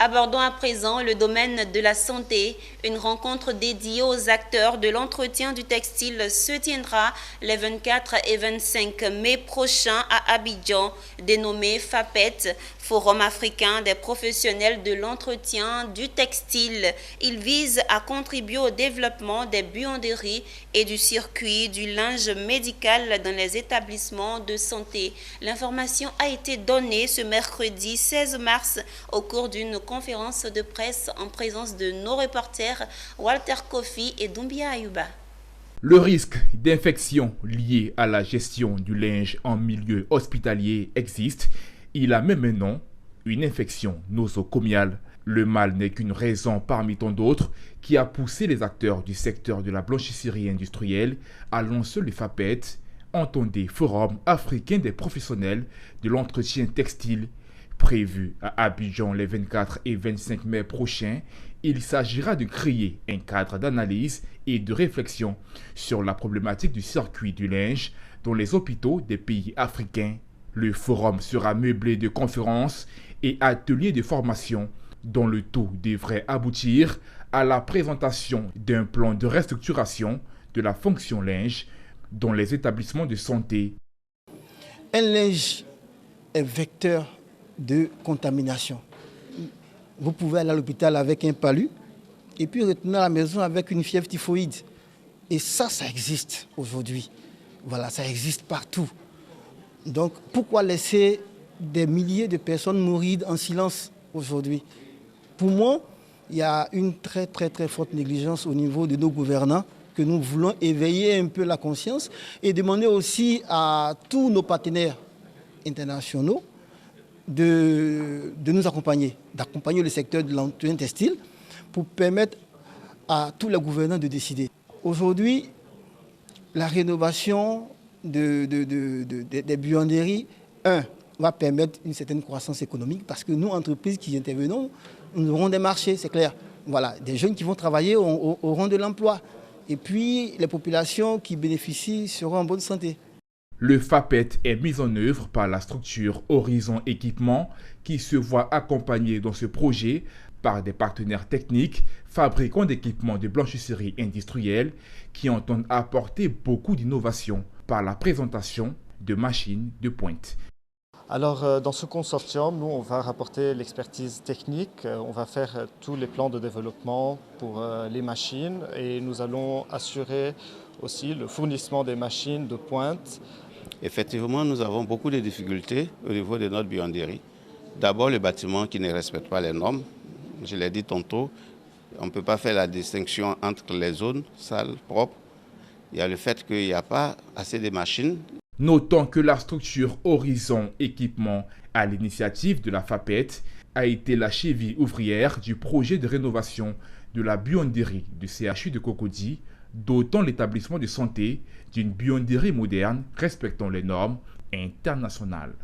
Abordons à présent le domaine de la santé. Une rencontre dédiée aux acteurs de l'entretien du textile se tiendra les 24 et 25 mai prochains à Abidjan, dénommée FAPET, Forum africain des professionnels de l'entretien du textile. Il vise à contribuer au développement des buanderies et du circuit du linge médical dans les établissements de santé. L'information a été donnée ce mercredi 16 mars au cours d'une conférence de presse en présence de nos reporters Walter Kofi et Doumbia Ayuba. Le risque d'infection lié à la gestion du linge en milieu hospitalier existe. Il a même un nom, une infection nosocomiale. Le mal n'est qu'une raison parmi tant d'autres qui a poussé les acteurs du secteur de la blanchisserie industrielle à lancer le FAPET, entendez Forum africain des professionnels de l'entretien textile. Prévu à Abidjan les 24 et 25 mai prochains, il s'agira de créer un cadre d'analyse et de réflexion sur la problématique du circuit du linge dans les hôpitaux des pays africains. Le forum sera meublé de conférences et ateliers de formation dont le tout devrait aboutir à la présentation d'un plan de restructuration de la fonction linge dans les établissements de santé. Un linge est vecteur de contamination. Vous pouvez aller à l'hôpital avec un palu et puis retourner à la maison avec une fièvre typhoïde. Et ça existe aujourd'hui. Voilà, ça existe partout. Donc pourquoi laisser des milliers de personnes mourir en silence aujourd'hui? Pour moi, il y a une très forte négligence au niveau de nos gouvernants que nous voulons éveiller un peu la conscience et demander aussi à tous nos partenaires internationaux de nous accompagner, d'accompagner le secteur de l'entretien textile pour permettre à tous les gouvernants de décider. Aujourd'hui, la rénovation des buanderies, va permettre une certaine croissance économique parce que nous, entreprises qui intervenons, nous aurons des marchés, c'est clair. Voilà, des jeunes qui vont travailler auront de l'emploi. Et puis, les populations qui bénéficient seront en bonne santé. Le FAPET est mis en œuvre par la structure Horizon Équipement qui se voit accompagnée dans ce projet par des partenaires techniques, fabricants d'équipements de blanchisserie industrielle qui entendent apporter beaucoup d'innovations par la présentation de machines de pointe. Alors, dans ce consortium, nous, on va rapporter l'expertise technique, on va faire tous les plans de développement pour les machines et nous allons assurer aussi le fournissement des machines de pointe. Effectivement, nous avons beaucoup de difficultés au niveau de notre buanderie. D'abord, le bâtiment qui ne respecte pas les normes. Je l'ai dit tantôt, on ne peut pas faire la distinction entre les zones sales, propres. Il y a le fait qu'il n'y a pas assez de machines. Notons que la structure Horizon Équipement, à l'initiative de la FAPET, a été la cheville ouvrière du projet de rénovation de la buanderie du CHU de Cocody, dotant l'établissement de santé d'une buanderie moderne respectant les normes internationales.